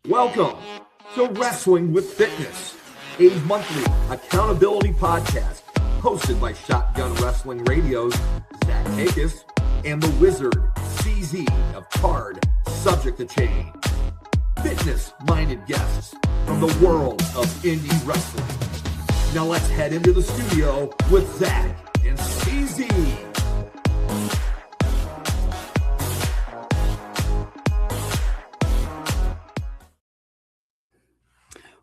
Welcome to Wrestling with Fitness, a monthly accountability podcast hosted by Shotgun Wrestling Radio's Zach Takis and the Wizard CZ of Card Subject to Change. Fitness-minded guests from the world of indie wrestling. Now let's head into the studio with Zach and CZ.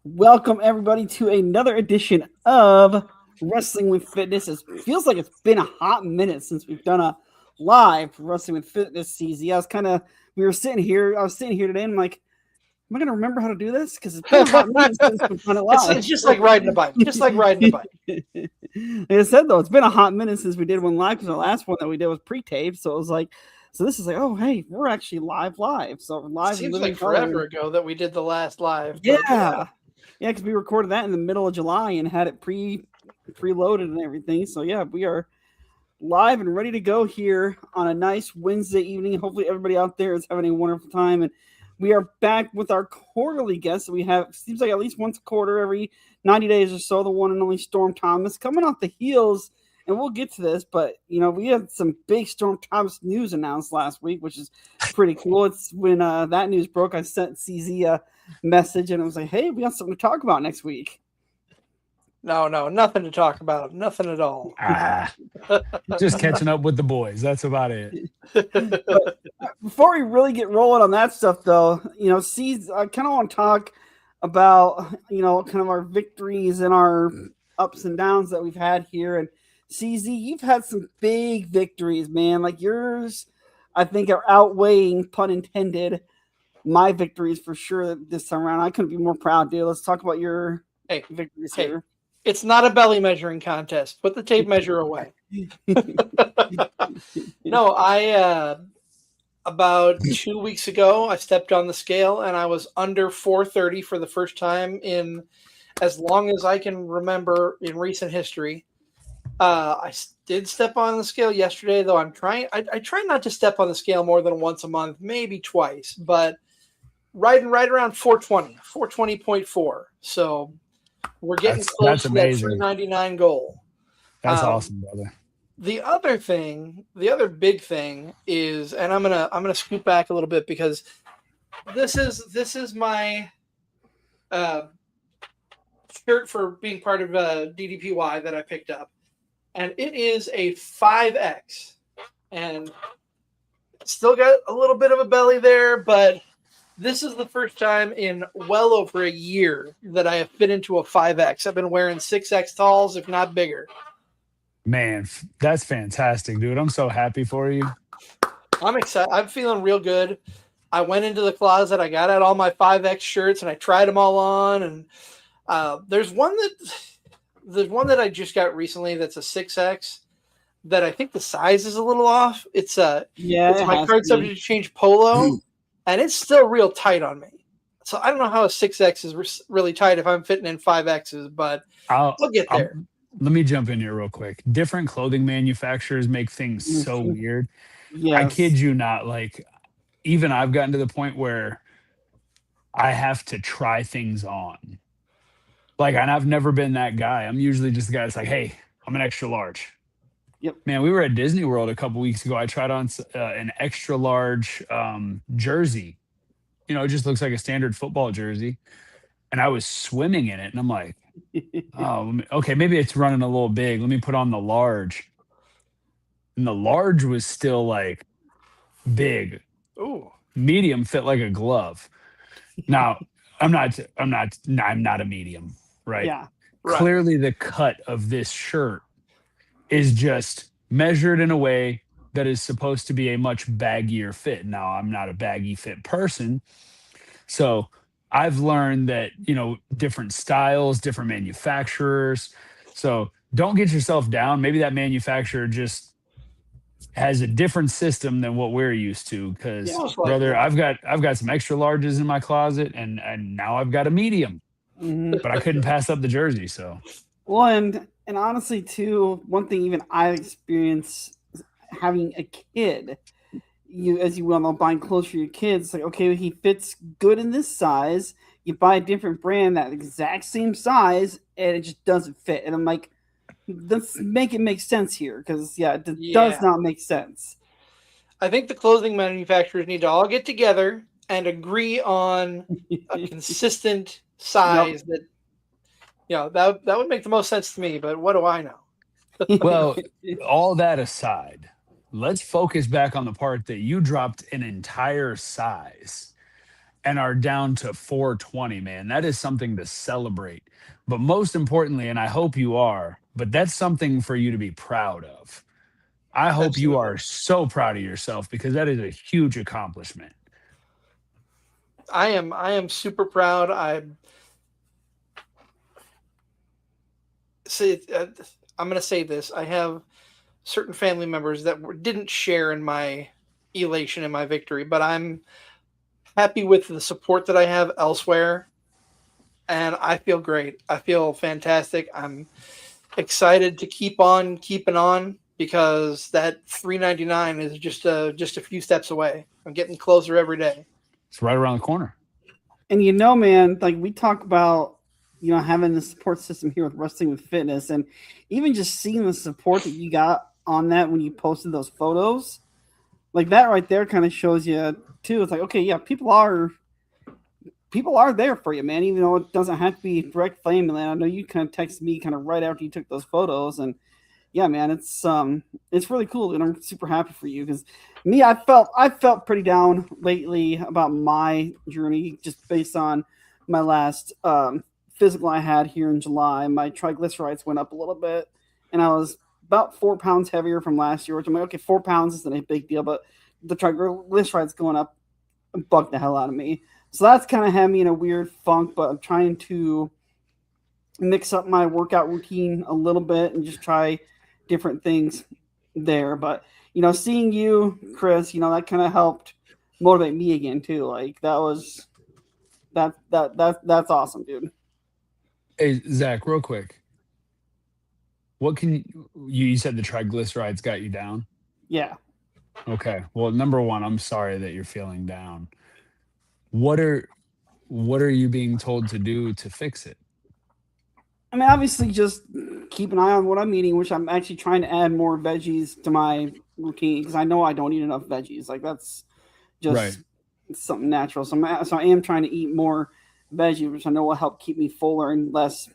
Welcome, everybody, to another edition of Wrestling with Fitness. It feels like it's been a hot minute since we've done a live Wrestling with Fitness, CZ. I was sitting here today, and I'm like, am I going to remember how to do this? Because it's been a hot minute since we've done it live. It's just like riding a bike. Like I said, though, it's been a hot minute since we did one live, because the last one that we did was pre-taped. So it was like, this is like, oh, hey, we're actually live. So live. Seems like forever ago that we did the last live. Yeah. Yeah, because we recorded that in the middle of July and had it preloaded and everything. So, yeah, we are live and ready to go here on a nice Wednesday evening. Hopefully everybody out there is having a wonderful time. And we are back with our quarterly guests. We have, seems like at least once a quarter, every 90 days or so, the one and only Storm Thomas coming off the heels. And we'll get to this, but, we had some big Storm Thomas news announced last week, which is pretty cool. It's when that news broke, I sent CZ a message, and I was like, hey, we got something to talk about next week. No, nothing to talk about. Nothing at all. Just catching up with the boys. That's about it. Before we really get rolling on that stuff, though, CZ, I kind of want to talk about, kind of our victories and our ups and downs that we've had here. And CZ, you've had some big victories, man. Like yours, I think, are outweighing, pun intended, my victories for sure this time around. I couldn't be more proud, dude. Let's talk about your victories here. It's not a belly measuring contest. Put the tape measure away. No, I about 2 weeks ago, I stepped on the scale and I was under 430 for the first time in as long as I can remember in recent history. I did step on the scale yesterday, though. I try not to step on the scale more than once a month, maybe twice, but right around 420, 420.4. So we're getting close to that 399 goal. That's awesome, brother. The other big thing is, and I'm gonna scoot back a little bit because this is my shirt for being part of DDPY that I picked up. And it is a 5X, and still got a little bit of a belly there, but this is the first time in well over a year that I have fit into a 5X. I've been wearing 6X talls, if not bigger. Man, that's fantastic, dude. I'm so happy for you. I'm excited. I'm feeling real good. I went into the closet. I got out all my 5X shirts, and I tried them all on, and there's one that I just got recently that's a 6X that I think the size is a little off. It's my Card Subject to Change polo, and it's still real tight on me. So I don't know how a 6X is really tight if I'm fitting in 5Xs, but I'll get there. Let me jump in here real quick. Different clothing manufacturers make things so weird. Yes. I kid you not. Like, even I've gotten to the point where I have to try things on. Like, and I've never been that guy. I'm usually just the guy that's like, hey, I'm an extra large. Yep. Man, we were at Disney World a couple weeks ago. I tried on an extra large jersey. It just looks like a standard football jersey. And I was swimming in it. And I'm like, oh, okay, maybe it's running a little big. Let me put on the large. And the large was still like big. Ooh. Medium fit like a glove. Now, I'm not a medium. Right. Yeah. Right. Clearly the cut of this shirt is just measured in a way that is supposed to be a much baggier fit. Now, I'm not a baggy fit person. So I've learned that, different styles, different manufacturers. So don't get yourself down. Maybe that manufacturer just has a different system than what we're used to. Because, brother, I've got some extra larges in my closet, and now I've got a medium. Mm-hmm. But I couldn't pass up the jersey, so. Well, and honestly, too, one thing even I experienced having a kid, you, as you well know, buying clothes for your kids. It's like, okay, he fits good in this size. You buy a different brand that exact same size, and it just doesn't fit. And I'm like, let's make it make sense here, because it does not make sense. I think the clothing manufacturers need to all get together and agree on a consistent size that would make the most sense to me. But what do I know? Well, all that aside, let's focus back on the part that you dropped an entire size and are down to 420, man. That is something to celebrate. But most importantly, and I hope you are, but that's something for you to be proud of. I hope you are so proud of yourself, because that is a huge accomplishment. I am super proud. I'm going to say this. I have certain family members that didn't share in my elation and my victory, but I'm happy with the support that I have elsewhere, and I feel great. I feel fantastic. I'm excited to keep on keeping on, because that 399 is just a few steps away. I'm getting closer every day. It's right around the corner. And man, like we talk about, having the support system here with Wrestling with Fitness, and even just seeing the support that you got on that when you posted those photos, like that right there kind of shows you too. It's like, okay, yeah, people are there for you, man, even though it doesn't have to be direct family. I know you kind of texted me kind of right after you took those photos, and yeah, man, it's really cool, and I'm super happy for you, because me, I felt pretty down lately about my journey, just based on my last physical I had here in July. My triglycerides went up a little bit, and I was about 4 pounds heavier from last year, which I'm like, okay, 4 pounds isn't a big deal, but the triglycerides going up bugged the hell out of me. So that's kind of had me in a weird funk, but I'm trying to mix up my workout routine a little bit and just try different things there. But seeing you, Chris, that kind of helped motivate me again too. Like that's awesome, dude. Hey, Zach, real quick, what can you said the triglycerides got you down? Yeah. Okay. Well, number one, I'm sorry that you're feeling down. What are you being told to do to fix it? I mean, obviously, just keep an eye on what I'm eating, which I'm actually trying to add more veggies to my routine, because I know I don't eat enough veggies. Like that's just something natural. So I am trying to eat more veggies, which I know will help keep me fuller and less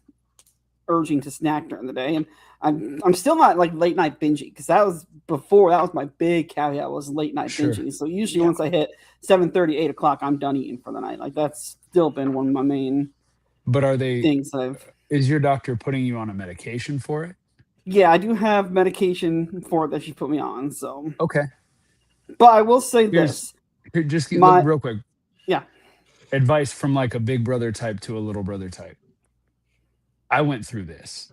urging to snack during the day. And I'm still not like late night binging, because that was my big caveat, was late night binging. So usually once I hit 7:30, 8 o'clock, I'm done eating for the night. Like that's still been one of my main things Is your doctor putting you on a medication for it? Yeah, I do have medication for it that she put me on. So okay, but I will say this. Just real quick. Yeah. Advice from like a big brother type to a little brother type. I went through this.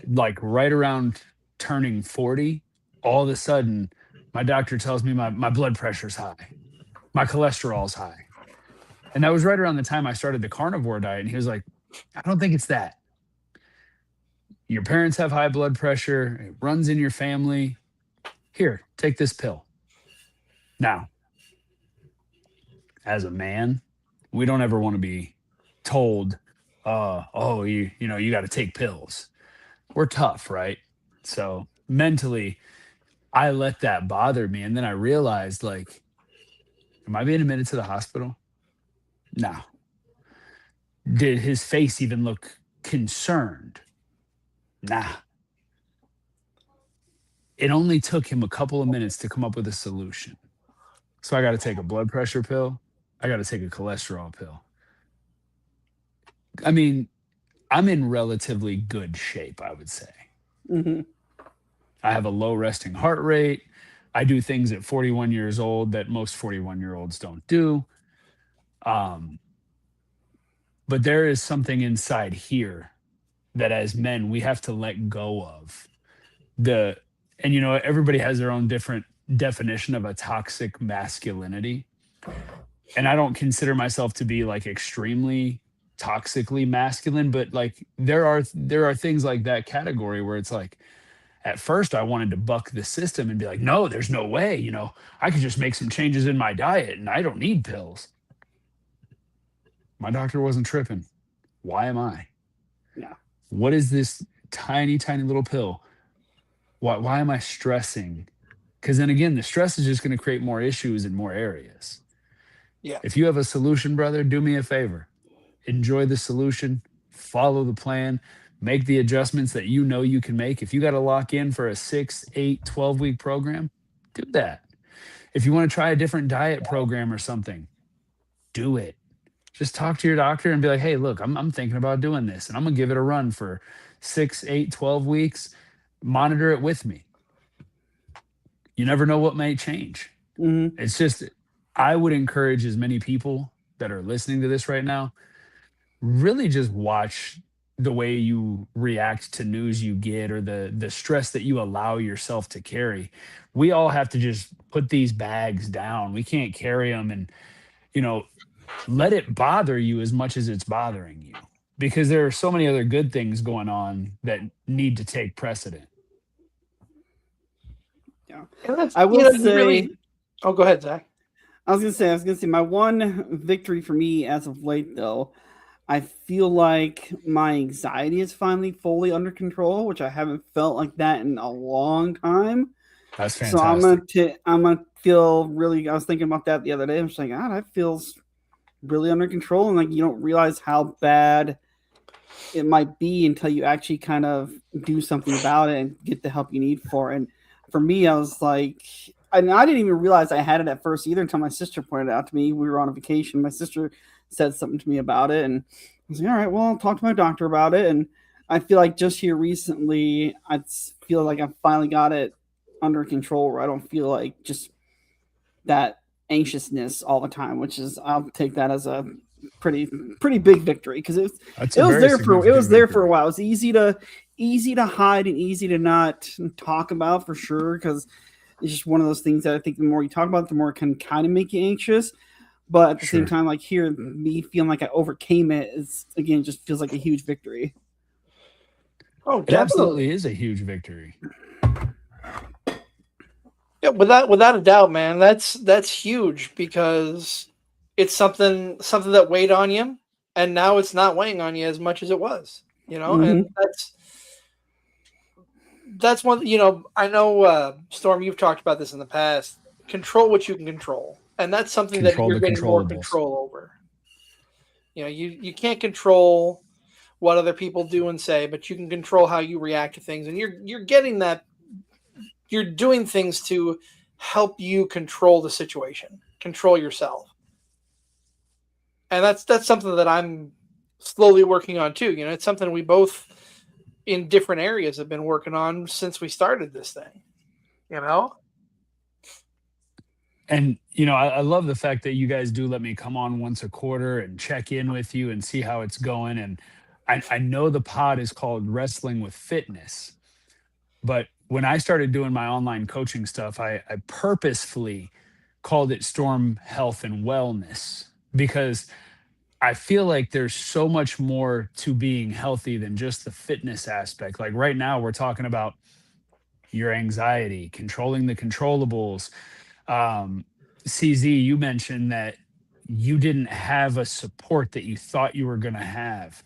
Like right around turning 40, all of a sudden, my doctor tells me my blood pressure's high. My cholesterol's high. And that was right around the time I started the carnivore diet. And he was like, I don't think it's that. Your parents have high blood pressure. It runs in your family. Here, take this pill. Now, as a man, we don't ever want to be told, you got to take pills. We're tough, right? So mentally, I let that bother me. And then I realized, like, am I being admitted to the hospital? No. Did his face even look concerned? Nah. It only took him a couple of minutes to come up with a solution. So I got to take a blood pressure pill. I got to take a cholesterol pill. I mean, I'm in relatively good shape, I would say. Mm-hmm. I have a low resting heart rate. I do things at 41 years old that most 41-year-olds don't do. But there is something inside here that as men, we have to let go of. Everybody has their own different definition of a toxic masculinity. And I don't consider myself to be like extremely toxically masculine, but like there are things like that category where it's like, at first I wanted to buck the system and be like, no, there's no way, I could just make some changes in my diet and I don't need pills. My doctor wasn't tripping. Why am I? Yeah. What is this tiny, tiny little pill? Why am I stressing? Because then again, the stress is just going to create more issues in more areas. Yeah. If you have a solution, brother, do me a favor. Enjoy the solution, follow the plan, make the adjustments that you know you can make. If you got to lock in for a 6, 8, 12-week program, do that. If you want to try a different diet program or something, do it. Just talk to your doctor and be like, hey, look, I'm thinking about doing this, and I'm going to give it a run for 6, 8, 12 weeks. Monitor it with me. You never know what may change. Mm-hmm. It's just, I would encourage as many people that are listening to this right now, really just watch the way you react to news you get or the stress that you allow yourself to carry. We all have to just put these bags down. We can't carry them and, let it bother you as much as it's bothering you, because there are so many other good things going on that need to take precedent. Yeah. And I will say. Really... Oh, go ahead, Zach. I was gonna say my one victory for me as of late, though, I feel like my anxiety is finally fully under control, which I haven't felt like that in a long time. That's fantastic. So I'm gonna feel really. I was thinking about that the other day. I'm just like, God, that feels really under control, and like you don't realize how bad it might be until you actually kind of do something about it and get the help you need for it. And for me, I was like, I didn't even realize I had it at first either until my sister pointed it out to me. We were on a vacation. My sister said something to me about it, and I was like, all right, well, I'll talk to my doctor about it. And I feel like just here recently, I feel like I finally got it under control, where I don't feel like just that anxiousness all the time, which is, I'll take that as a pretty big victory, because it was there for a while. It was easy to hide and easy to not talk about, for sure, because it's just one of those things that I think the more you talk about it, the more it can kind of make you anxious. But at the same time, like here, me feeling like I overcame it is, again, just feels like a huge victory. Oh, it absolutely is a huge victory. Yeah, without a doubt, man. That's huge, because it's something that weighed on you, and now it's not weighing on you as much as it was. Mm-hmm. And that's one. I know, Storm, you've talked about this in the past. Control what you can control, and that's something that you're getting more control over. You can't control what other people do and say, but you can control how you react to things, and you're getting that. You're doing things to help you control the situation, control yourself. And that's something that I'm slowly working on too. It's something we both in different areas have been working on since we started this thing, And, I love the fact that you guys do let me come on once a quarter and check in with you and see how it's going. And I know the pod is called Wrestling with Fitness, but when I started doing my online coaching stuff, I purposefully called it Storm Health and Wellness, because I feel like there's so much more to being healthy than just the fitness aspect. Like right now, we're talking about your anxiety, controlling the controllables. CZ, you mentioned that you didn't have a support that you thought you were going to have.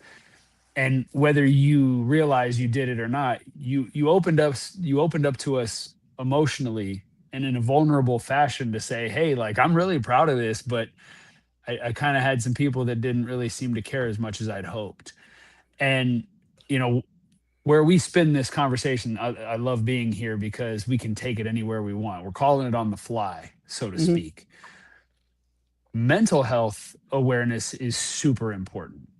And whether you realize you did it or not, you opened up to us emotionally and in a vulnerable fashion to say, hey, like, I'm really proud of this, but I kind of had some people that didn't really seem to care as much as I'd hoped. And, where we spin this conversation, I love being here because we can take it anywhere we want. We're calling it on the fly, so to speak. Mental health awareness is super important.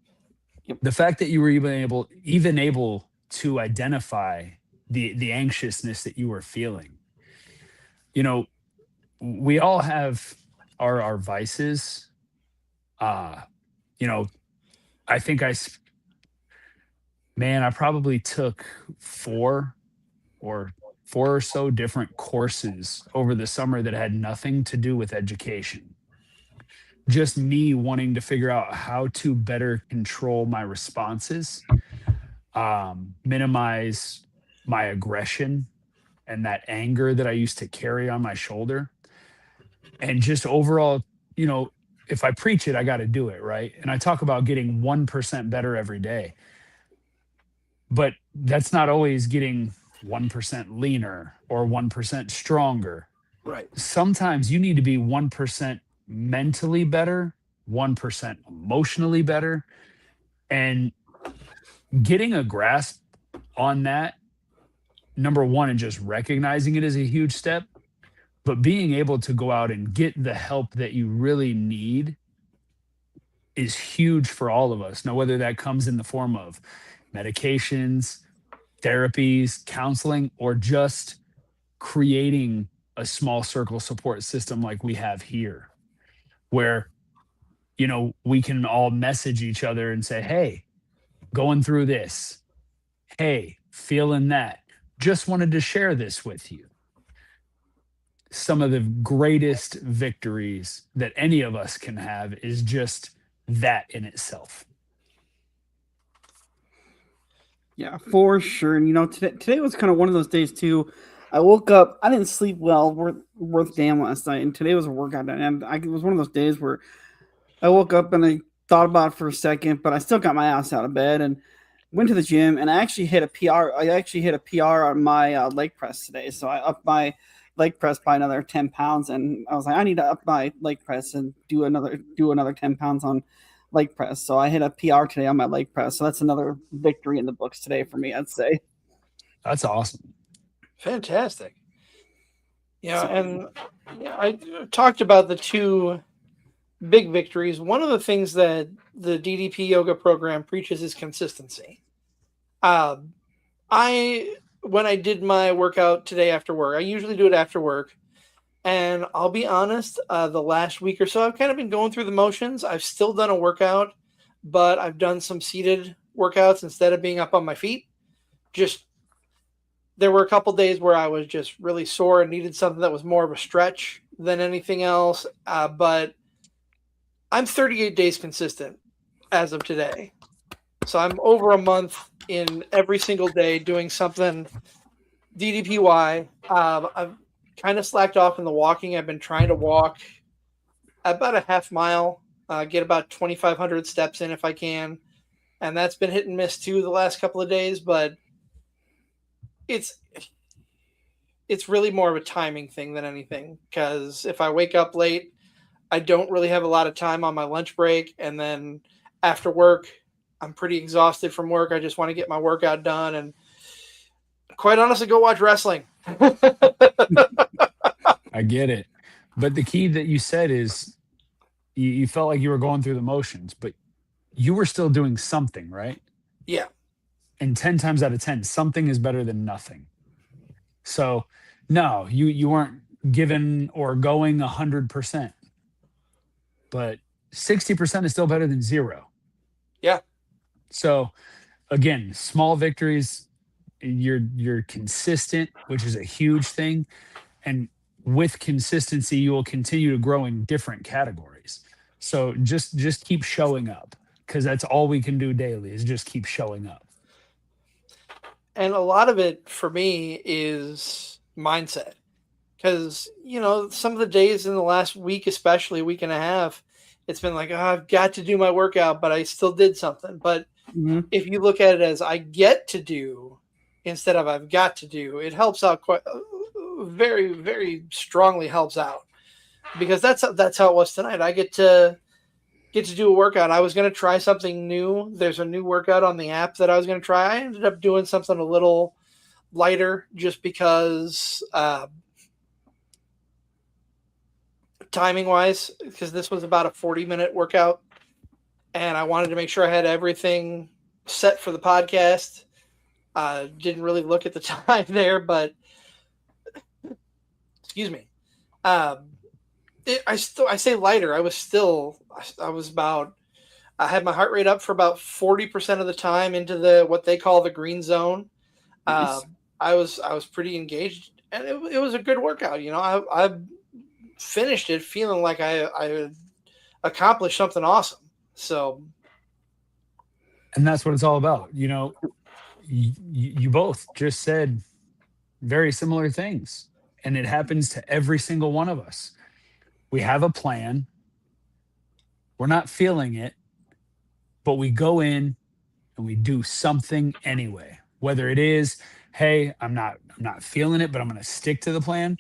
Yep. The fact that you were even able to identify the anxiousness that you were feeling. We all have our vices. I think I probably took four or so different courses over the summer that had nothing to do with education. Just me wanting to figure out how to better control my responses, minimize my aggression and that anger that I used to carry on my shoulder. And just overall, if I preach it, I got to do it, right? And I talk about getting 1% better every day. But that's not always getting 1% leaner or 1% stronger. Right. Sometimes you need to be 1% mentally better, 1% emotionally better. And getting a grasp on that, number one, and just recognizing it is a huge step. But being able to go out and get the help that you really need is huge for all of us. Now, whether that comes in the form of medications, therapies, counseling, or just creating a small circle support system like we have here, where, we can all message each other and say, hey, going through this. Hey, feeling that. Just wanted to share this with you. Some of the greatest victories that any of us can have is just that in itself. Yeah, for sure. And today was kind of one of those days too. I woke up, I didn't sleep well, worth damn last night, and today was a workout day. And it was one of those days where I woke up and I thought about it for a second, but I still got my ass out of bed and went to the gym, and I actually hit a PR. I actually hit a PR on my leg press today. So I upped my leg press by another 10 pounds, and I was like, I need to up my leg press and do another 10 pounds on leg press. So I hit a PR today on my leg press. So that's another victory in the books today for me, I'd say. That's awesome. Fantastic. And I talked about the two big victories. One of the things that the DDP yoga program preaches is consistency. When I did my workout today after work, I usually do it after work. And I'll be honest, the last week or so, I've kind of been going through the motions. I've still done a workout, but I've done some seated workouts instead of being up on my feet. There were a couple days where I was just really sore and needed something that was more of a stretch than anything else. But I'm 38 days consistent as of today. So I'm over a month in every single day doing something DDPY. I've kind of slacked off in the walking. I've been trying to walk about a half mile, get about 2,500 steps in if I can. And that's been hit and miss too the last couple of days, but it's really more of a timing thing than anything. Because if I wake up late, I don't really have a lot of time on my lunch break. And then after work, I'm pretty exhausted from work. I just want to get my workout done and quite honestly, go watch wrestling. I get it. But the key that you said is you felt like you were going through the motions, but you were still doing something, right? Yeah. And 10 times out of 10, something is better than nothing. So no, you weren't given or going 100%, but 60% is still better than zero. Yeah. So again, small victories, you're consistent, which is a huge thing. And with consistency, you will continue to grow in different categories. So just keep showing up, because that's all we can do daily is just keep showing up. And a lot of it for me is mindset. Because, some of the days in the last week, especially week and a half, it's been like, I've got to do my workout, but I still did something. But if you look at it as I get to do instead of I've got to do, it helps out quite very, very strongly helps out, because that's how it was tonight. I get to do a workout. I was going to try something new. There's a new workout on the app that I was going to try. I ended up doing something a little lighter just because timing wise, because this was about a 40-minute workout and I wanted to make sure I had everything set for the podcast. Didn't really look at the time there, but excuse me. I say lighter. I had my heart rate up for about 40% of the time into what they call the green zone. Nice. I was pretty engaged, and it was a good workout. I finished it feeling like I accomplished something awesome. So, and that's what it's all about. You both just said very similar things. And it happens to every single one of us. We have a plan. We're not feeling it, but we go in and we do something anyway. Whether it is, hey, I'm not feeling it, but I'm going to stick to the plan,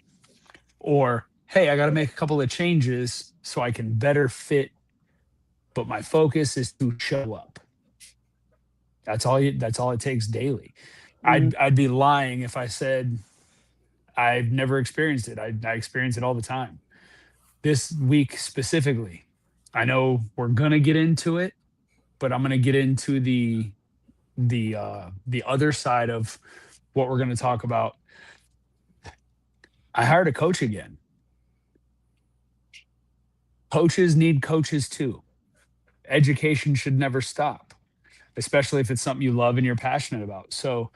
or hey, I got to make a couple of changes so I can better fit, but my focus is to show up. That's all it takes daily. I'd be lying if I said I've never experienced it. I experience it all the time. This week specifically, I know we're gonna get into it, but I'm gonna get into the other side of what we're gonna talk about. I hired a coach again. Coaches need coaches too. Education should never stop, especially if it's something you love and you're passionate about. So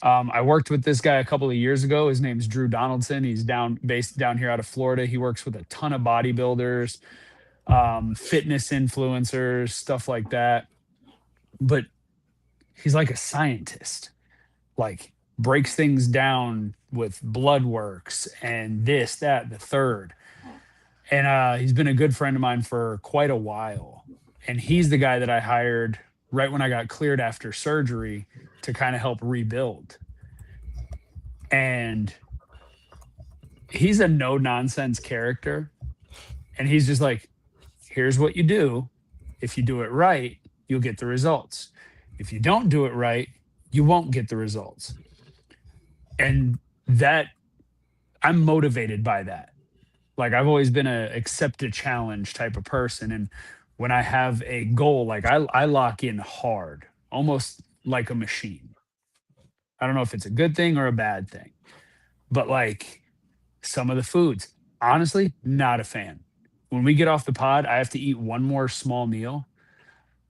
I worked with this guy a couple of years ago. His name's Drew Donaldson. He's based down here out of Florida. He works with a ton of bodybuilders, fitness influencers, stuff like that. But he's like a scientist, like breaks things down with blood works and this, that, the third. And he's been a good friend of mine for quite a while. And he's the guy that I hired right when I got cleared after surgery to kind of help rebuild. And he's a no nonsense character. And he's just like, here's what you do. If you do it right, you'll get the results. If you don't do it right, you won't get the results. And that, I'm motivated by that. Like, I've always been a accept a challenge type of person. And when I have a goal, like I lock in hard, almost like a machine. I don't know if it's a good thing or a bad thing, but like some of the foods, honestly, not a fan. When we get off the pod, I have to eat one more small meal.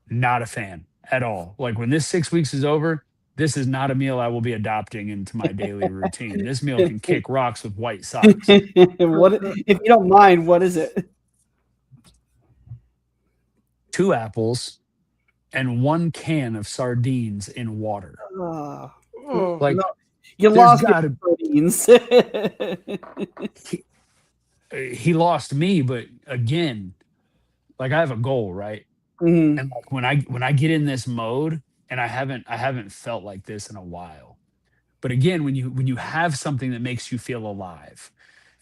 Not a fan at all. Like, when this 6 weeks is over, this is not a meal I will be adopting into my daily routine. This meal can kick rocks with white socks. What, if you don't mind, what is it? 2 apples and 1 can of sardines in water. Like, no, you lost your proteins. he lost me, but again, like, I have a goal, right? Mm-hmm. And like, when I get in this mode, and I haven't felt like this in a while. But again, when you have something that makes you feel alive,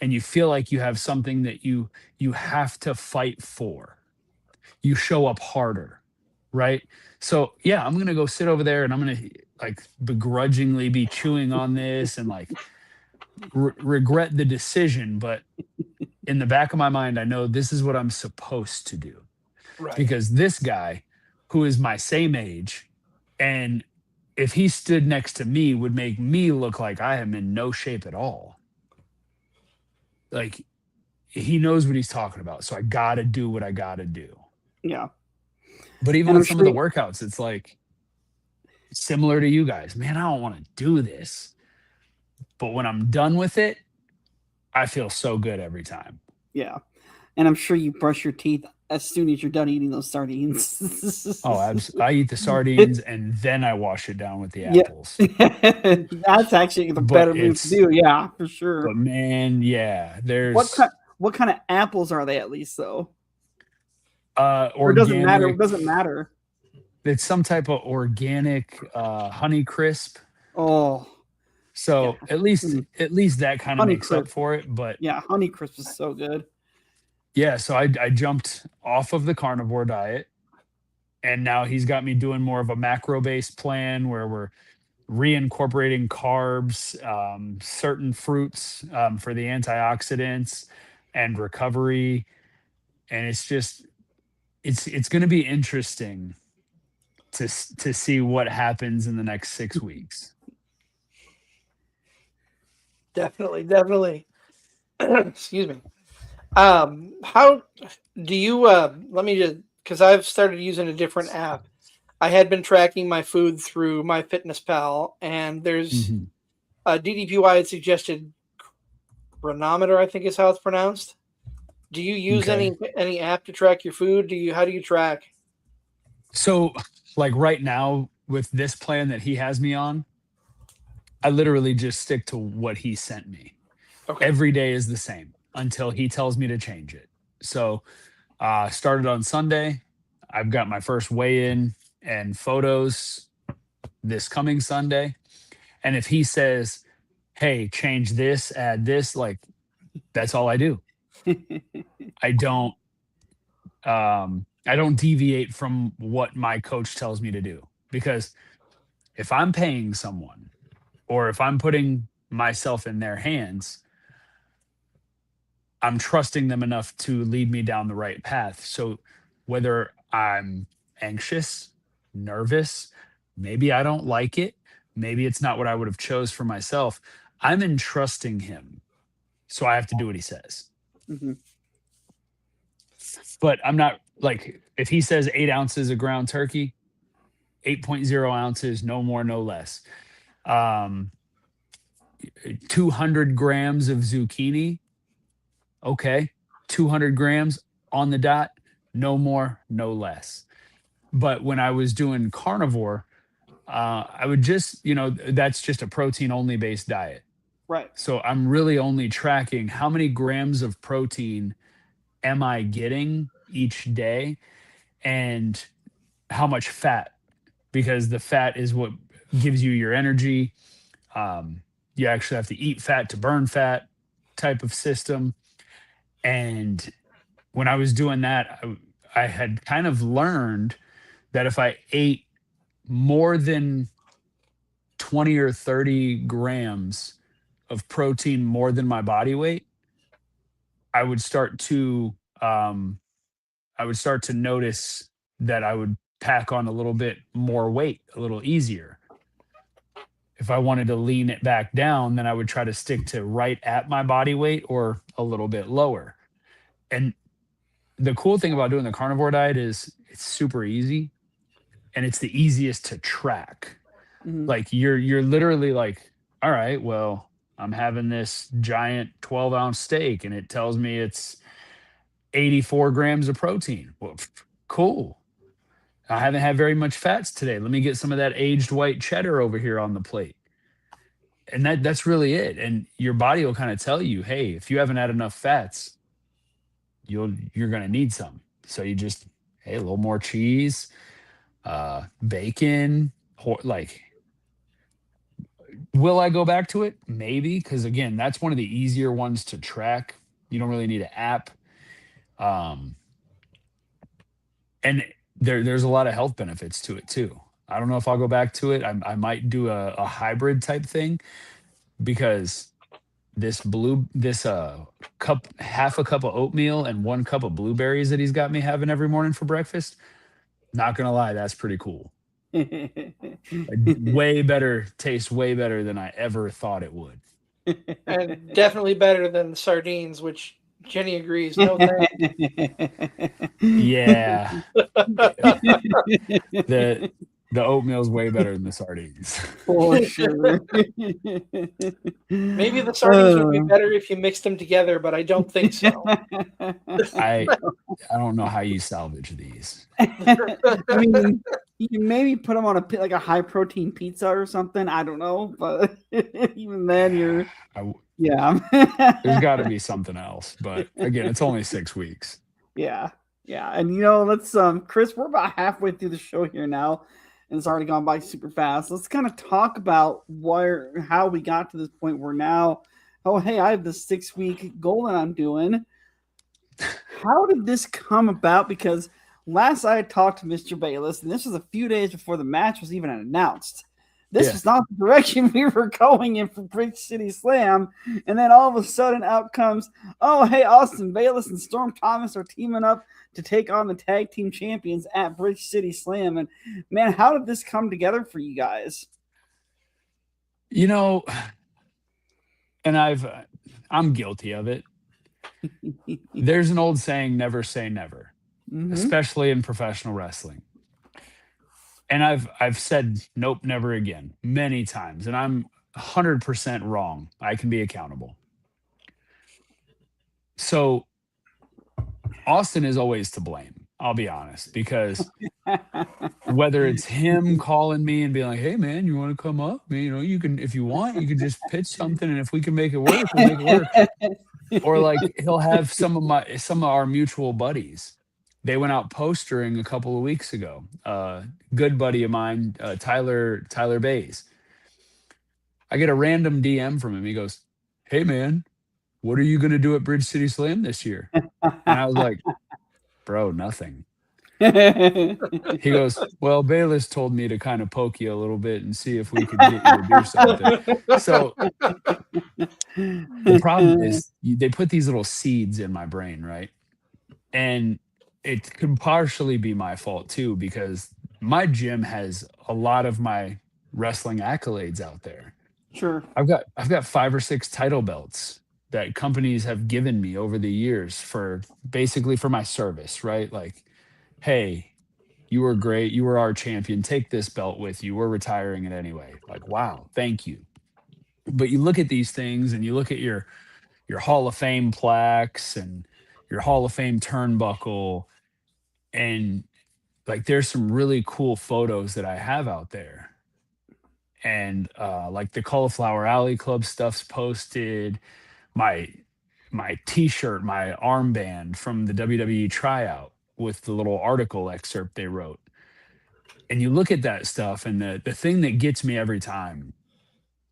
and you feel like you have something that you have to fight for, you show up harder, right? So yeah, I'm gonna go sit over there and I'm gonna like begrudgingly be chewing on this and like regret the decision, but in the back of my mind, I know this is what I'm supposed to do, Right. because this guy, who is my same age, and if he stood next to me, would make me look like I am in no shape at all. Like, he knows what he's talking about. So I got to do what I got to do. Yeah. But even And with I'm some of the sure- workouts, it's like similar to you guys. Man, I don't want to do this. But when I'm done with it, I feel so good every time. Yeah. And I'm sure you brush your teeth as soon as you're done eating those sardines. Oh, I eat the sardines and then I wash it down with the Yeah. apples. That's actually the But better move it's- to do. Yeah, for sure. But man, yeah, there's What kind of apples are they, at least, though? Or organic. doesn't matter. It doesn't matter. It's some type of organic Honey Crisp. Oh, So Yeah. at least that kind of Honey makes up Crisp. for it. But yeah, Honey Crisp is so good. yeah, so I jumped off of the carnivore diet, and now he's got me doing more of a macro-based plan where we're reincorporating carbs, certain fruits for the antioxidants and recovery. And it's going to be interesting to see what happens in the next 6 weeks. Definitely. Excuse me. How do you let me just, because I've started using a different app. I had been tracking my food through MyFitnessPal, and there's Mhm. DDPY had suggested Chronometer, I think is how it's pronounced. Do you use Okay. any app to track your food? How do you track? So, like right now with this plan that he has me on, I literally just stick to what he sent me. Okay. Every day is the same until he tells me to change it. So started on Sunday. I've got my first weigh-in and photos this coming Sunday. And if he says, hey, change this, add this, like that's all I do. I don't deviate from what my coach tells me to do, because if I'm paying someone or if I'm putting myself in their hands, I'm trusting them enough to lead me down the right path. So whether I'm anxious, nervous, maybe I don't like it, maybe it's not what I would have chose for myself, I'm entrusting him. So I have to do what he says. Mm-hmm. But I'm not like, if he says 8 ounces of ground turkey, 8.0 ounces, no more, no less. 200 grams of zucchini. Okay. 200 grams on the dot, no more, no less. But when I was doing carnivore, I would just, that's just a protein only based diet. Right. So I'm really only tracking how many grams of protein am I getting each day and how much fat, because the fat is what gives you your energy. You actually have to eat fat to burn fat type of system. And when I was doing that, I had kind of learned that if I ate more than 20 or 30 grams of protein more than my body weight, I would start to notice that I would pack on a little bit more weight, a little easier. If I wanted to lean it back down, then I would try to stick to right at my body weight or a little bit lower. And the cool thing about doing the carnivore diet is it's super easy and it's the easiest to track. Mm-hmm. Like you're literally like, all right, well, I'm having this giant 12-ounce steak and it tells me it's 84 grams of protein. Well, cool. I haven't had very much fats today. Let me get some of that aged white cheddar over here on the plate. And that's really it. And your body will kind of tell you, hey, if you haven't had enough fats, you're going to need some. So you just, hey, a little more cheese, bacon, like, will I go back to it? Maybe. Because again, that's one of the easier ones to track. You don't really need an app. And there's a lot of health benefits to it too. I don't know if I'll go back to it. I might do a hybrid type thing, because this cup, half a cup of oatmeal and 1 cup of blueberries that he's got me having every morning for breakfast, not gonna lie, that's pretty cool. Way better, tastes way better than I ever thought it would. And definitely better than the sardines, which Jenny agrees. No thanks. Yeah. The oatmeal's way better than the sardines. For sure. Maybe the sardines would be better if you mixed them together, but I don't think so. I don't know how you salvage these. I mean, you can maybe put them on a high protein pizza or something. I don't know, but even then, yeah. There's got to be something else. But again, it's only 6 weeks. Yeah. And let's Chris, we're about halfway through the show here now, and it's already gone by super fast. Let's kind of talk about how we got to this point where now, oh hey, I have this 6-week goal that I'm doing. How did this come about? Because last I had talked to Mr. Bayless, and this was a few days before the match was even announced. This was not the direction we were going in for Bridge City Slam. And then all of a sudden out comes, oh, hey, Austin Bayless and Storm Thomas are teaming up to take on the tag team champions at Bridge City Slam. And man, how did this come together for you guys? And I'm guilty of it. There's an old saying, never say never, especially in professional wrestling. And I've said nope, never again many times, and I'm 100% wrong. I can be accountable. So Austin is always to blame, I'll be honest, because whether it's him calling me and being like, "Hey man, you want to come up? You know, you can if you want, you can just pitch something, and if we can make it work, we'll make it work." Or like he'll have some of our mutual buddies. They went out postering a couple of weeks ago. Good buddy of mine, Tyler Bays. I get a random DM from him. He goes, "Hey man, what are you gonna do at Bridge City Slam this year?" And I was like, "Bro, nothing." He goes, "Well, Bayless told me to kind of poke you a little bit and see if we could get you to do something." So the problem is they put these little seeds in my brain, right? And it could partially be my fault too, because my gym has a lot of my wrestling accolades out there. Sure. I've got 5 or 6 title belts that companies have given me over the years for basically for my service, right? Like, hey, you were great. You were our champion. Take this belt with you. We're retiring it anyway. Like, wow, thank you. But you look at these things and you look at your Hall of Fame plaques and your Hall of Fame turnbuckle, and like there's some really cool photos that I have out there. And like the Cauliflower Alley Club stuff's posted, my t-shirt, my armband from the WWE tryout with the little article excerpt they wrote. And you look at that stuff, and the thing that gets me every time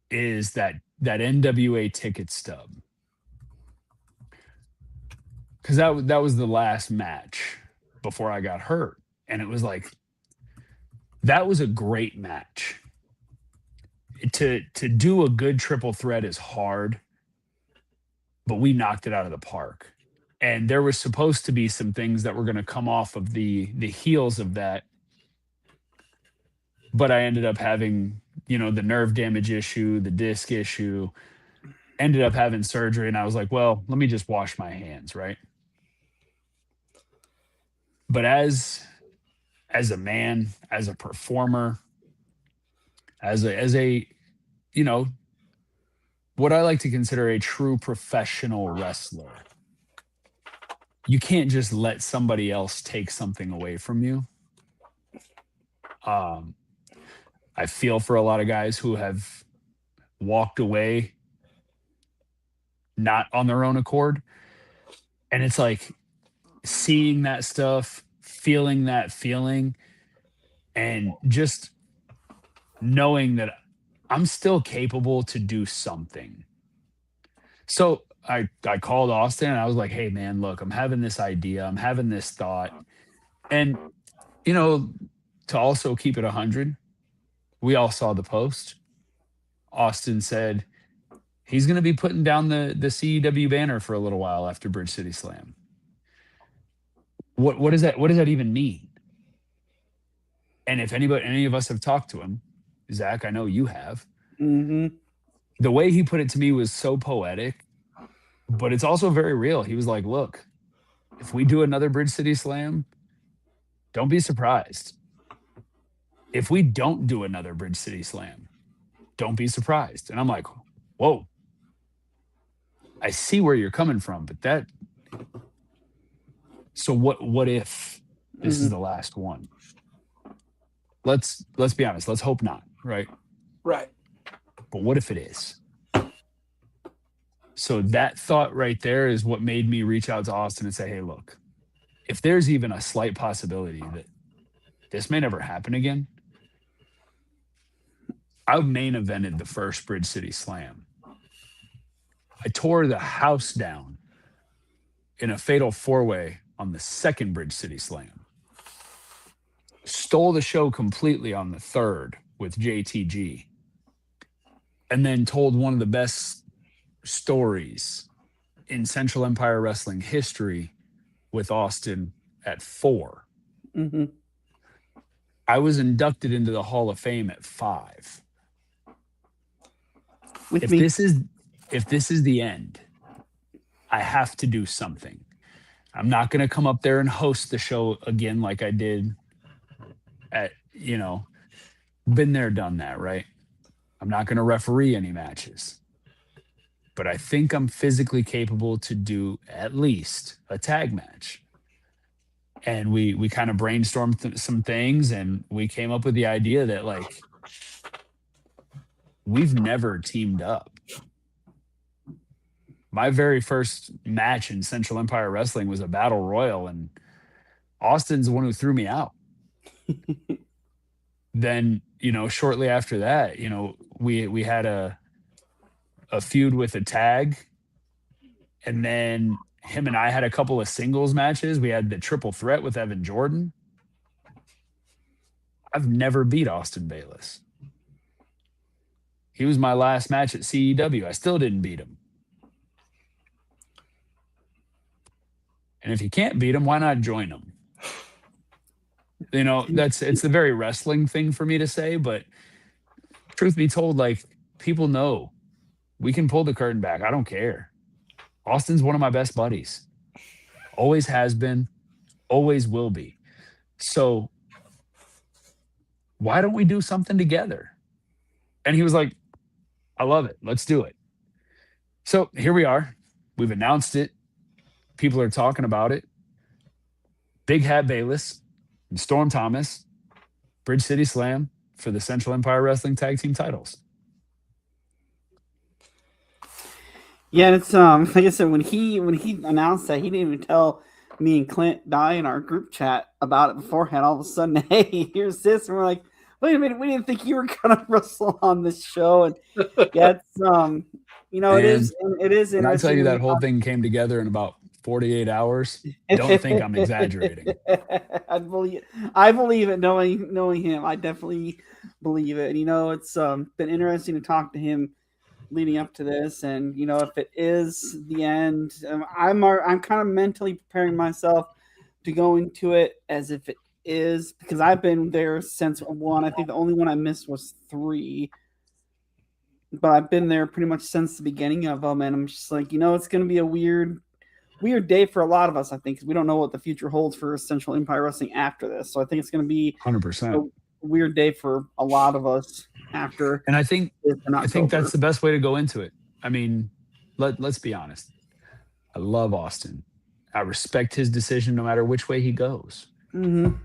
is that NWA ticket stub. Because that was the last match before I got hurt. And it was like, that was a great match. To do a good triple threat is hard, but we knocked it out of the park. And there was supposed to be some things that were going to come off of the heels of that. But I ended up having, the nerve damage issue, the disc issue, ended up having surgery. And I was like, well, let me just wash my hands, right? But as a man, as a performer, as a what I like to consider a true professional wrestler, you can't just let somebody else take something away from you. I feel for a lot of guys who have walked away not on their own accord. And it's like seeing that stuff, feeling that feeling, and just knowing that I'm still capable to do something. So I called Austin and I was like, hey man, look, I'm having this idea. I'm having this thought. And, to also keep it 100, we all saw the post. Austin said he's going to be putting down the CEW banner for a little while after Bridge City Slam. What does that even mean? And if any of us have talked to him, Zach, I know you have. Mm-hmm. The way he put it to me was so poetic, but it's also very real. He was like, look, if we do another Bridge City Slam, don't be surprised. If we don't do another Bridge City Slam, don't be surprised. And I'm like, whoa, I see where you're coming from, but so what if this is the last one? Let's be honest. Let's hope not, right? Right. But what if it is? So that thought right there is what made me reach out to Austin and say, hey, look, if there's even a slight possibility that this may never happen again, I main evented the first Bridge City Slam. I tore the house down in a fatal 4-way on the second Bridge City Slam. Stole the show completely on the third with JTG. And then told one of the best stories in Central Empire Wrestling history with Austin at 4. Mm-hmm. I was inducted into the Hall of Fame at 5. If this is the end, I have to do something. I'm not going to come up there and host the show again like I did at, been there, done that, right? I'm not going to referee any matches. But I think I'm physically capable to do at least a tag match. and we kind of brainstormed some things, and we came up with the idea that like we've never teamed up. My very first match in Central Empire Wrestling was a battle royal, and Austin's the one who threw me out. Then, shortly after that, we had a feud with a tag, and then him and I had a couple of singles matches. We had the triple threat with Evan Jordan. I've never beat Austin Bayless. He was my last match at CEW. I still didn't beat him. And if you can't beat him, why not join him? It's a very wrestling thing for me to say, but truth be told, like, people know we can pull the curtain back. I don't care. Austin's one of my best buddies. Always has been, always will be. So why don't we do something together? And he was like, I love it. Let's do it. So here we are. We've announced it. People are talking about it. Big Hat Bayless and Storm Thomas, Bridge City Slam for the Central Empire Wrestling Tag Team titles. Yeah, and it's like I said, when he announced that, he didn't even tell me and Clint Dye in our group chat about it beforehand. All of a sudden, hey, here's this, and we're like, wait a minute, we didn't think you were gonna wrestle on this show. And yeah, it's it is. And I tell you, that whole thing came together in about 48 hours. Don't think I'm exaggerating. I believe it. Knowing him, I definitely believe it. And it's been interesting to talk to him leading up to this. And if it is the end, I'm kind of mentally preparing myself to go into it as if it is, because I've been there since 1. I think the only one I missed was 3. But I've been there pretty much since the beginning of them, and I'm just like, it's going to be a weird day for a lot of us, I think, because we don't know what the future holds for Central Empire Wrestling after this. So I think it's going to be 100% a weird day for a lot of us after. And I think that's the best way to go into it. I mean, let's be honest. I love Austin. I respect his decision no matter which way he goes. Mm-hmm.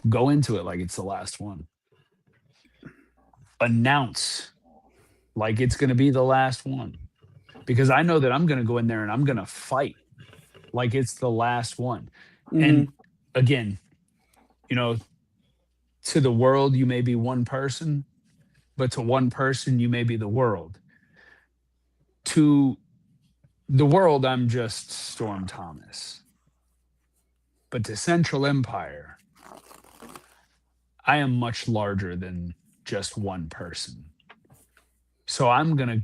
Go into it like it's the last one. Announce like it's going to be the last one. Because I know that I'm going to go in there and I'm going to fight like it's the last one. Mm-hmm. And again, to the world, you may be one person, but to one person, you may be the world. To the world, I'm just Storm Thomas. But to Central Empire, I am much larger than just one person. So I'm gonna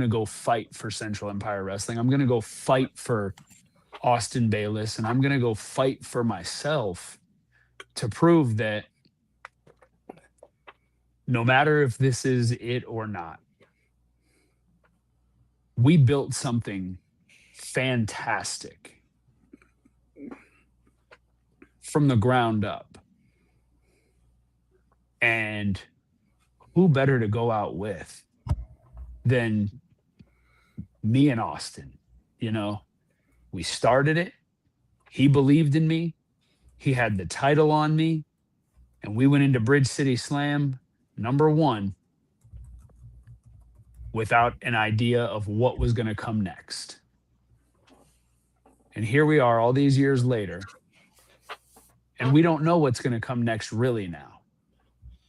go fight for Central Empire Wrestling. I'm gonna go fight for Austin Bayless, and I'm gonna go fight for myself to prove that no matter if this is it or not, we built something fantastic from the ground up. And who better to go out with than me and Austin? We started it. He believed in me. He had the title on me. And we went into Bridge City Slam #1 without an idea of what was going to come next. And here we are all these years later. And we don't know what's going to come next really now,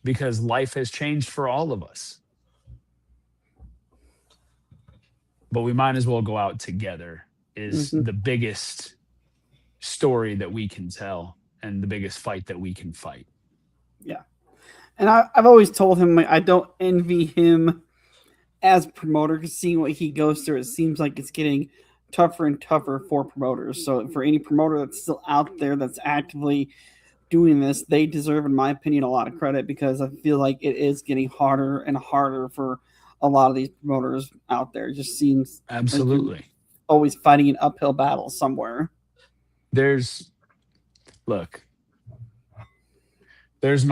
because life has changed for all of us. But we might as well go out together is the biggest story that we can tell and the biggest fight that we can fight. Yeah. And I've always told him, I don't envy him as a promoter, because seeing what he goes through, it seems like it's getting tougher and tougher for promoters. So for any promoter that's still out there that's actively doing this, they deserve, in my opinion, a lot of credit, because I feel like it is getting harder and harder for a lot of these promoters out there. It just seems absolutely like always fighting an uphill battle somewhere. There's an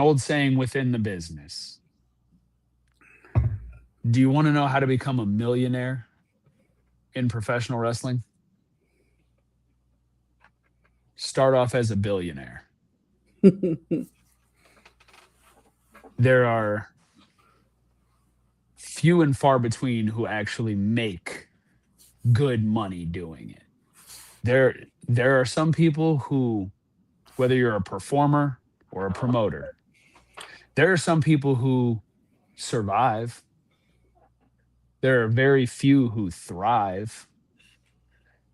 old saying within the business. Do you want to know how to become a millionaire in professional wrestling? start off as a billionaire. There are few and far between who actually make good money doing it. There are some people who, whether you're a performer or a promoter, there are some people who survive. There are very few who thrive.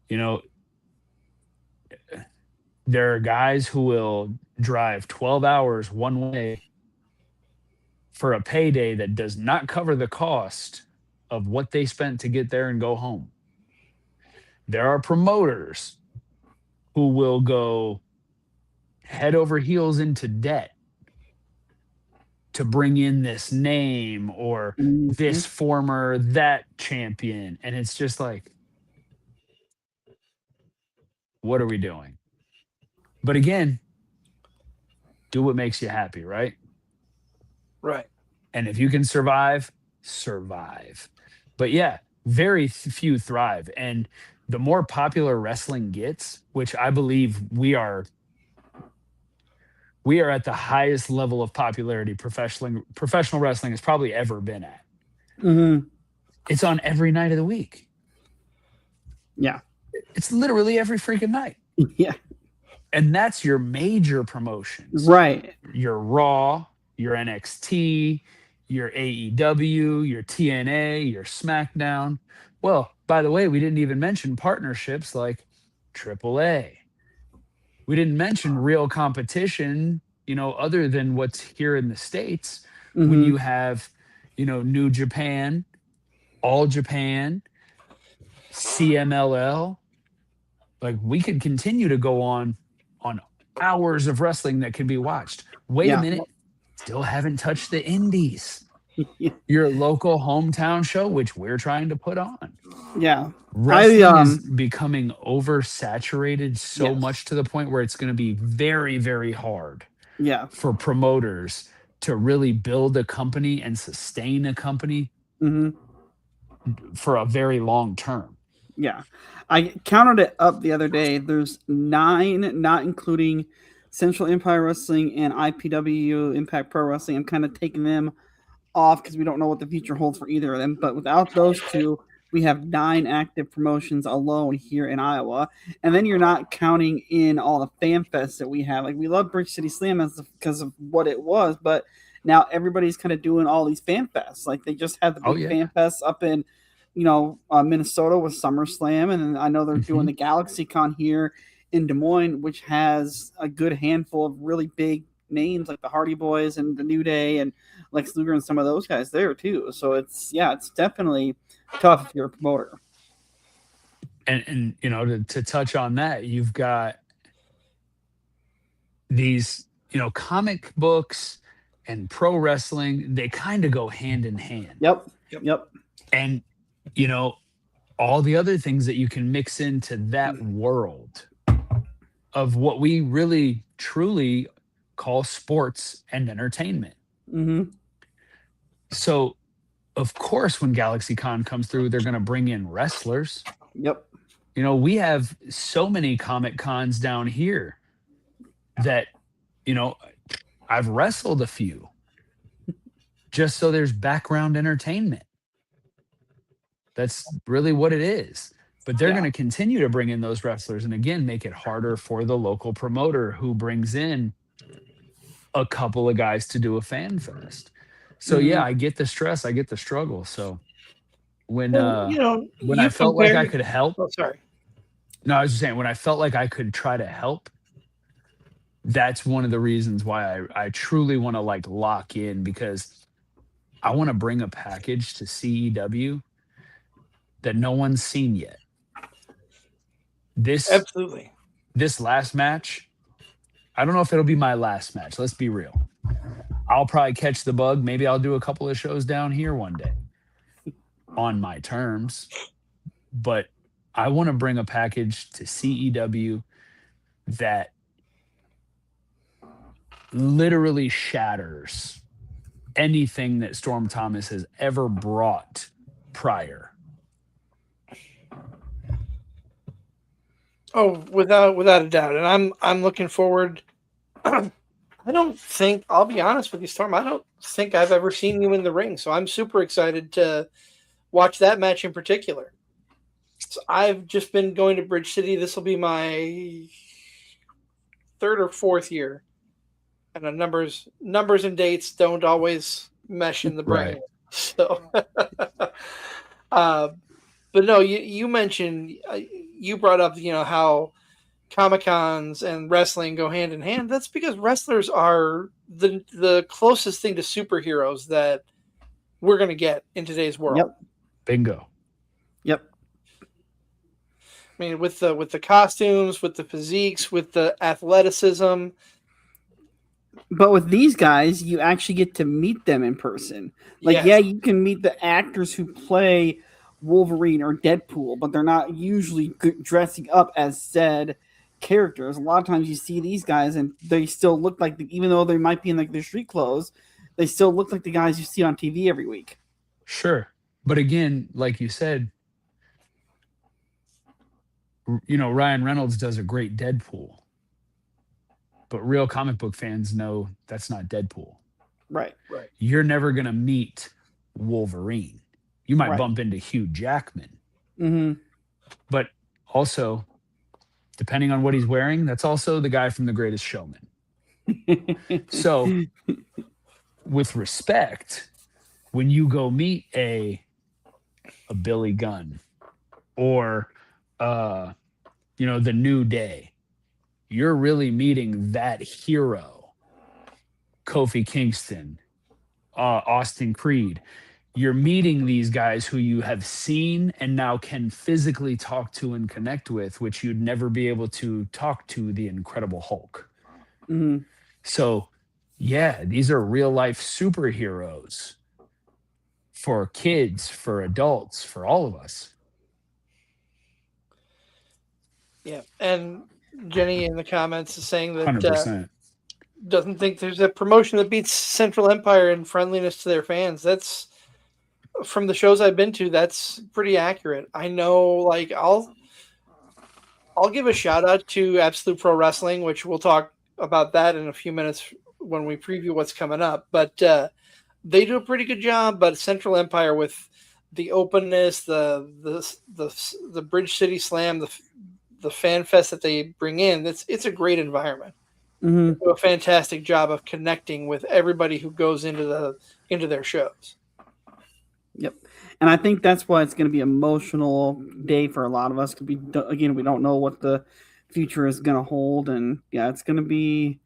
You know, there are guys who will drive 12 hours one way for a payday that does not cover the cost of what they spent to get there and go home. There are promoters who will go head over heels into debt to bring in this name or this former, that champion. And it's just like, what are we doing? But again, do what makes you happy, right? Right. And if you can survive, survive. But yeah, very few thrive. And the more popular wrestling gets, which I believe we are at the highest level of popularity professional wrestling has probably ever been at. Mm-hmm. It's on every night of the week. Yeah. It's literally every freaking night. Yeah. And that's your major promotions. Right. Your Raw, your NXT, your AEW, your TNA, your SmackDown. Well, by the way, we didn't even mention partnerships like AAA. We didn't mention real competition, other than what's here in the States. When you have, New Japan, All Japan, CMLL, like we could continue to go on hours of wrestling that can be watched. Wait a minute. Still haven't touched the indies. Your local hometown show, which we're trying to put on. Yeah. Wrestling is becoming oversaturated so much to the point where it's going to be very, very hard for promoters to really build a company and sustain a company for a very long term. Yeah. I counted it up the other day. There's 9, not including Central Empire Wrestling and IPW, Impact Pro Wrestling. I'm kind of taking them off because we don't know what the future holds for either of them. But without those two, we have 9 active promotions alone here in Iowa. And then you're not counting in all the fan fests that we have. Like, we love Bridge City Slam because of what it was, but now everybody's kind of doing all these fan fests. Like, they just had the big fan fests up in Minnesota with SummerSlam, and I know they're doing the GalaxyCon here in Des Moines, which has a good handful of really big names like the Hardy Boys and the New Day and Lex Luger and some of those guys there too. So it's definitely tough if you're a promoter. And to touch on that, you've got these comic books and pro wrestling. They kind of go hand in hand. Yep. And all the other things that you can mix into that world of what we really truly call sports and entertainment. So of course, when GalaxyCon comes through, they're going to bring in wrestlers. Yep. We have so many Comic Cons down here that, I've wrestled a few just so there's background entertainment. That's really what it is. But they're going to continue to bring in those wrestlers and, again, make it harder for the local promoter who brings in a couple of guys to do a fan fest. So, I get the stress. I get the struggle. So when I felt like I could help. Oh, sorry. No, I was just saying, when I felt like I could try to help, that's one of the reasons why I truly want to lock in, because I want to bring a package to CEW that no one's seen yet. Absolutely. This last match, I don't know if it'll be my last match. Let's be real. I'll probably catch the bug. Maybe I'll do a couple of shows down here one day on my terms. But I want to bring a package to CEW that literally shatters anything that Storm Thomas has ever brought prior. Oh, without a doubt, and I'm looking forward. I don't think, I'll be honest with you, Storm. I don't think I've ever seen you in the ring, so I'm super excited to watch that match in particular. So I've just been going to Bridge City. This will be my third or fourth year, and the numbers and dates don't always mesh in the brain. Right. So, but no, you mentioned you brought up how Comic-Cons and wrestling go hand in hand. That's because wrestlers are the closest thing to superheroes that we're going to get in today's world. Yep. Bingo. Yep. I mean, with the costumes, with the physiques, with the athleticism. But with these guys, you actually get to meet them in person. Like, Yes. yeah, you can meet the actors who play Wolverine or Deadpool, but they're not usually dressing up as said characters. A lot of times you see these guys and they still look like, even though they might be in like their street clothes, they still look like the guys you see on TV every week. Sure. But again, like you said, Ryan Reynolds does a great Deadpool. But real comic book fans know that's not Deadpool. Right. You're never going to meet Wolverine. You might Right. bump into Hugh Jackman. Mm-hmm. But also, depending on what he's wearing, that's also the guy from The Greatest Showman. So, with respect, when you go meet a Billy Gunn or the New Day, you're really meeting that hero, Kofi Kingston, Austin Creed. You're meeting these guys who you have seen and now can physically talk to and connect with, which you'd never be able to talk to the Incredible Hulk. Mm-hmm. So, yeah, these are real life superheroes for kids, for adults, for all of us. Yeah, and Jenny in the comments is saying that 100%. doesn't think there's a promotion that beats Central Empire in friendliness to their fans. That's from the shows I've been to. That's pretty accurate. I know, like I'll give a shout out to Absolute Pro Wrestling, which we'll talk about that in a few minutes when we preview what's coming up. But they do a pretty good job. But Central Empire, with the openness, the Bridge City Slam, the fan fest that they bring in, it's a great environment. Mm-hmm. They do a fantastic job of connecting with everybody who goes into their shows. Yep. And I think that's why it's going to be an emotional day for a lot of us. We don't know what the future is going to hold. And yeah, it's going to be,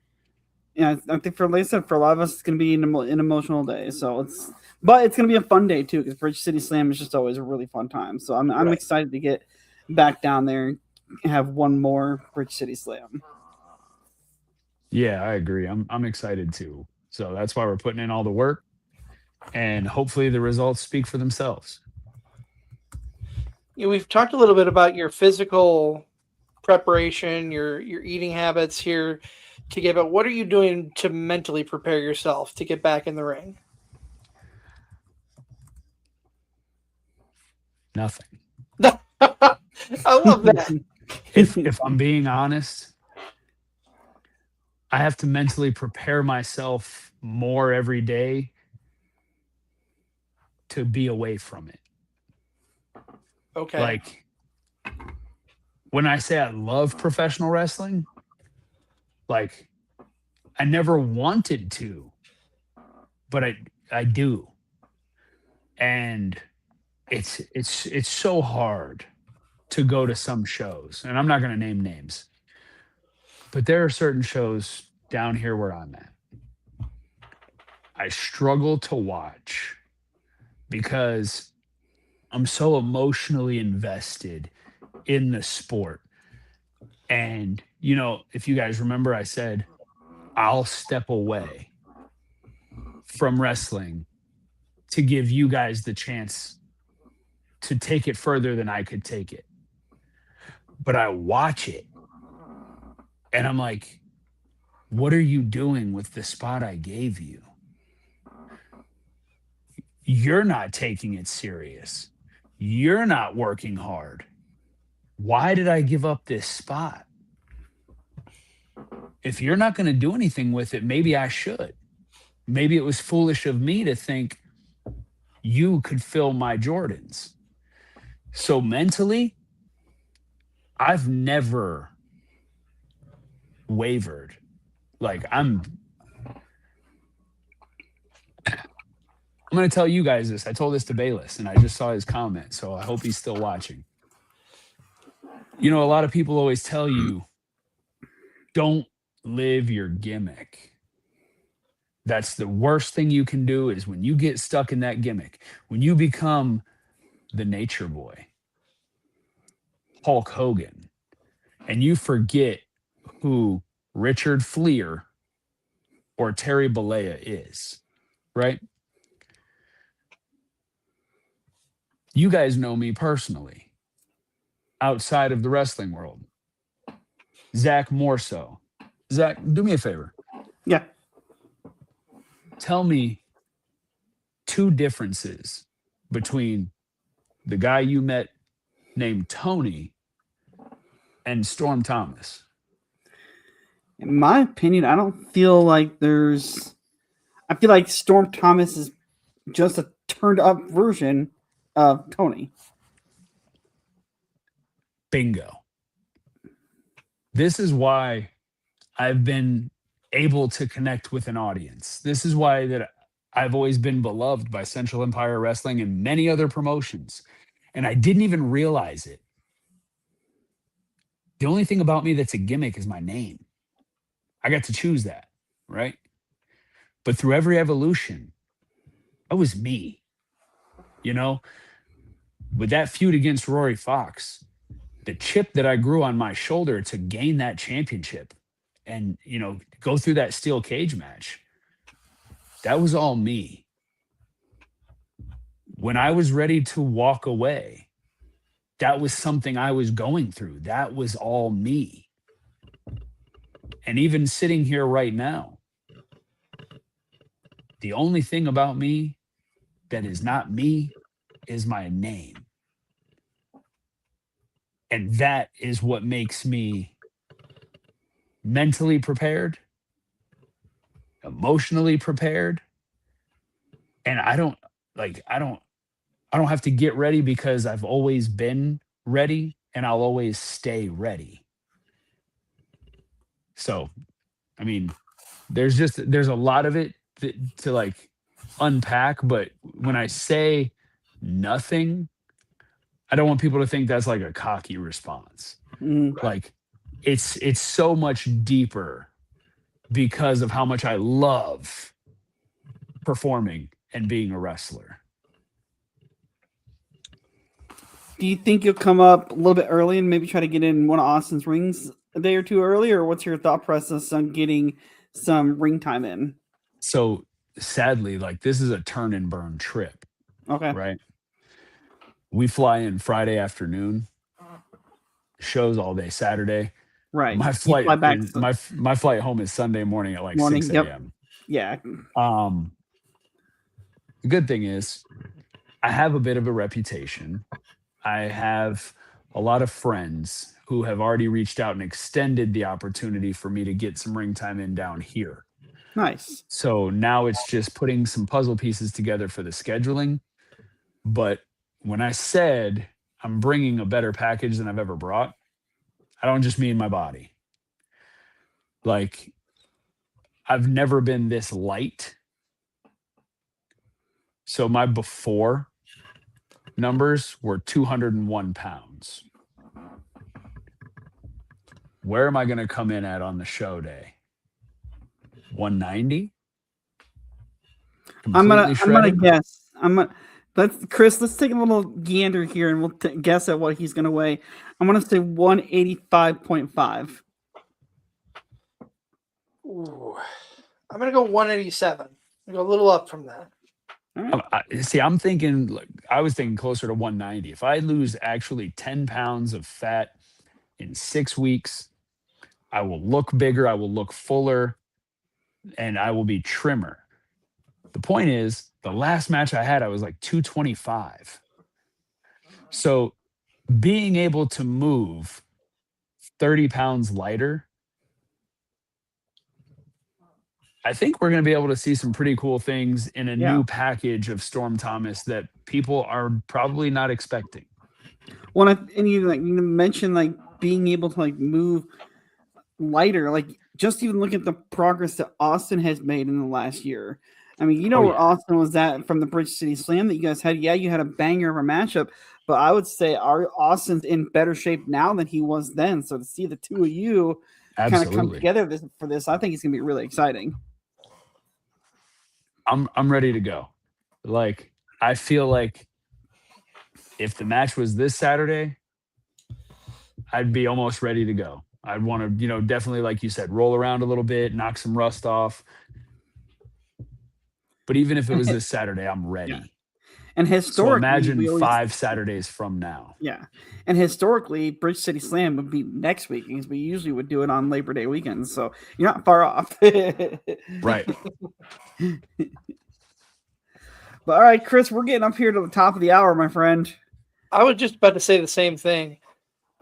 I think for a lot of us, it's going to be an emotional day. But it's going to be a fun day too, because Bridge City Slam is just always a really fun time. So I'm Right. excited to get back down there and have one more Bridge City Slam. Yeah, I agree. I'm excited too. So that's why we're putting in all the work, and hopefully the results speak for themselves. We've talked a little bit about your physical preparation, your eating habits here to get. But what are you doing to mentally prepare yourself to get back in the ring? Nothing. I love that. If I'm being honest, I have to mentally prepare myself more every day to be away from it. Okay. Like, when I say I love professional wrestling, like, I never wanted to, but I do. And it's so hard to go to some shows, and I'm not going to name names, but there are certain shows down here where I'm at I struggle to watch because I'm so emotionally invested in the sport. And, if you guys remember, I said, I'll step away from wrestling to give you guys the chance to take it further than I could take it. But I watch it and I'm like, what are you doing with the spot I gave you? You're not taking it serious. You're not working hard. why did I give up this spot? If you're not going to do anything with it, maybe I should. Maybe it was foolish of me to think you could fill my Jordans. So mentally, I've never wavered. Like I'm going to tell you guys this. I told this to Bayless, and I just saw his comment, so I hope he's still watching. You know, a lot of people always tell you, don't live your gimmick. That's the worst thing you can do, is when you get stuck in that gimmick, when you become the Nature Boy, Hulk Hogan, and you forget who Richard Fliehr or Terry Bollea is, right? You guys know me personally, outside of the wrestling world. Zach more so. Zach, do me a favor. Yeah. Tell me 2 differences between the guy you met named Tony and Storm Thomas. In my opinion, I don't feel like there's. I feel like Storm Thomas is just a turned up version of Tony. Bingo. This is why I've been able to connect with an audience. This is why that I've always been beloved by Central Empire Wrestling and many other promotions. And I didn't even realize it. The only thing about me that's a gimmick is my name. I got to choose that, right? But through every evolution, I was me. You know, with that feud against Rory Fox, the chip that I grew on my shoulder to gain that championship and, you know, go through that steel cage match, that was all me. When I was ready to walk away, that was something I was going through. That was all me. And even sitting here right now, the only thing about me that is not me is my name. And that is what makes me mentally prepared, emotionally prepared. And I don't have to get ready because I've always been ready and I'll always stay ready. So, I mean, there's a lot of it to like unpack, but when I say nothing, I don't want people to think that's like a cocky response. Like it's so much deeper because of how much I love performing and being a wrestler. Do you think you'll come up a little bit early and maybe try to get in one of Austin's rings a day or two early, or what's your thought process on getting some ring time in? So sadly, like this is a turn and burn trip. Okay. Right. We fly in Friday afternoon, shows all day Saturday. Right. My flight my flight home is Sunday morning at like 6 a.m. Yeah. The good thing is I have a bit of a reputation. I have a lot of friends who have already reached out and extended the opportunity for me to get some ring time in down here. Nice. So now it's just putting some puzzle pieces together for the scheduling. But when I said I'm bringing a better package than I've ever brought, I don't just mean my body. Like, I've never been this light. So my before numbers were 201 pounds. Where am I going to come in at on the show day? 190? I'm gonna guess. Let's take a little gander here and we'll guess at what he's gonna weigh. I'm gonna say 185.5. Ooh. I'm gonna go 187. I go a little up from that. I was thinking closer to 190. If I lose actually 10 pounds of fat in 6 weeks, I will look bigger, I will look fuller, and I will be trimmer. The point is, the last match I had, I was like 225. So being able to move 30 pounds lighter, I think we're going to be able to see some pretty cool things in a new package of Storm Thomas that people are probably not expecting. Well, and you mentioned like being able to like move lighter, like just even look at the progress that Austin has made in the last year. I mean, where Austin was at from the Bridge City Slam that you guys had. Yeah, you had a banger of a matchup, but I would say our Austin's in better shape now than he was then. So to see the two of you kind of come together for this, I think it's gonna be really exciting. I'm ready to go. Like, I feel like if the match was this Saturday, I'd be almost ready to go. I'd want to, definitely, like you said, roll around a little bit, knock some rust off. But even if it was this Saturday, I'm ready. Yeah. And historically, so imagine 5 Saturdays from now. Yeah. And historically, Bridge City Slam would be next week because we usually would do it on Labor Day weekend. So you're not far off. Right. But all right, Chris, we're getting up here to the top of the hour, my friend. I was just about to say the same thing.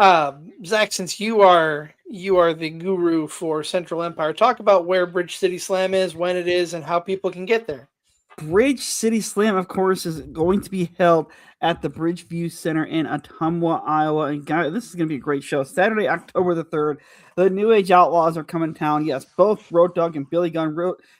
Zach, since you are the guru for Central Empire, talk about where Bridge City Slam is, when it is, and how people can get there. Bridge City Slam, of course, is going to be held at the Bridgeview Center in Ottumwa, Iowa. And guys, this is going to be a great show. Saturday, October the 3rd, the New Age Outlaws are coming to town. Yes, both Road Dogg and Billy Gunn.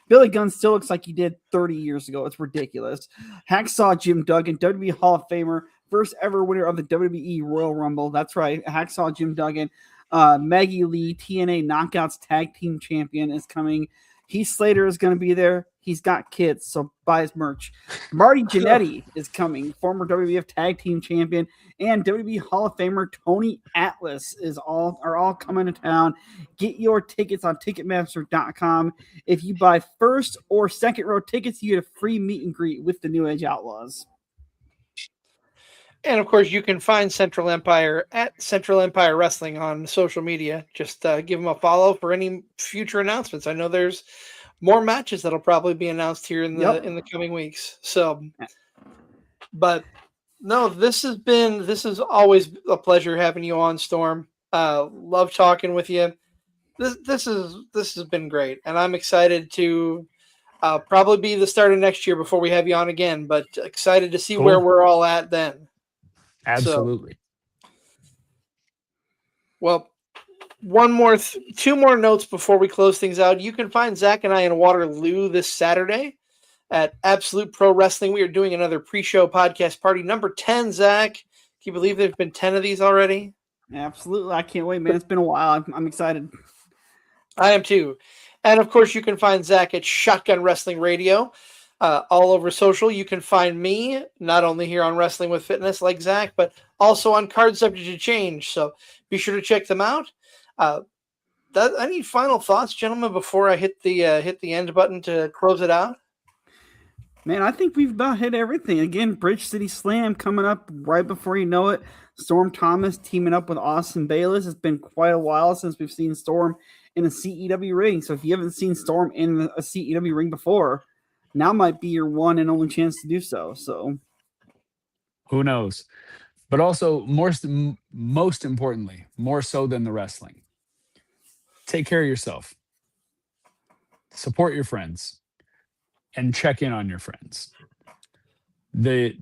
Billy Gunn still looks like he did 30 years ago. It's ridiculous. Hacksaw Jim Duggan, WWE Hall of Famer, first ever winner of the WWE Royal Rumble. That's right, Hacksaw Jim Duggan. Maggie Lee, TNA Knockouts Tag Team Champion, is coming. Heath Slater is going to be there. He's got kids, so buy his merch. Marty Jannetty is coming, former WWF Tag Team Champion, and WWE Hall of Famer Tony Atlas are all coming to town. Get your tickets on Ticketmaster.com. If you buy first or second row tickets, you get a free meet and greet with the New Age Outlaws. And, of course, you can find Central Empire at Central Empire Wrestling on social media. Just give them a follow for any future announcements. I know there's more matches that'll probably be announced here in the coming weeks. So, but no, this is always a pleasure having you on, Storm. Love talking with you. This has been great, and I'm excited to probably be the start of next year before we have you on again. But excited to see where we're all at then. Absolutely. So, well, two more notes before we close things out. You can find Zach and I in Waterloo this Saturday at Absolute Pro Wrestling. We are doing another pre-show podcast party, number 10, Zach. Can you believe there's been 10 of these already? Absolutely. I can't wait, man. It's been a while. I'm excited. I am too. And, of course, you can find Zach at Shotgun Wrestling Radio. All over social. You can find me not only here on Wrestling with Fitness like Zach, but also on Cards Subject to Change. So be sure to check them out. Any final thoughts, gentlemen, before I hit the end button to close it out? Man, I think we've about hit everything. Again, Bridge City Slam coming up right before you know it. Storm Thomas teaming up with Austin Bayless. It's been quite a while since we've seen Storm in a CEW ring. So if you haven't seen Storm in a CEW ring before, now might be your one and only chance to do so. So, who knows? But also, most importantly, more so than the wrestling, take care of yourself, support your friends, and check in on your friends. The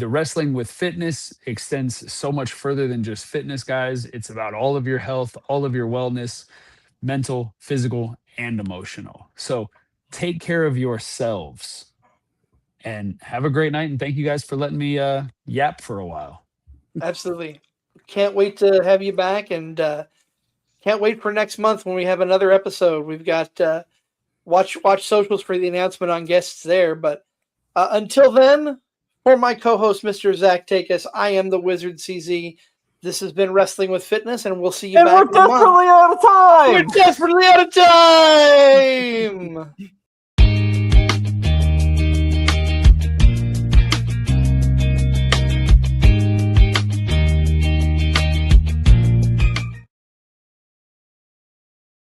Wrestling with Fitness extends so much further than just fitness, guys. It's about all of your health, all of your wellness, mental, physical, and emotional. So take care of yourselves and have a great night. And thank you guys for letting me yap for a while. Absolutely. Can't wait to have you back, and can't wait for next month when we have another episode. We've got watch socials for the announcement on guests there. But until then, for my co-host, Mr. Zach Takis, I am the Wizard CZ. This has been Wrestling with Fitness, and we'll see you back in a month. We're desperately out of time! We're desperately out of time!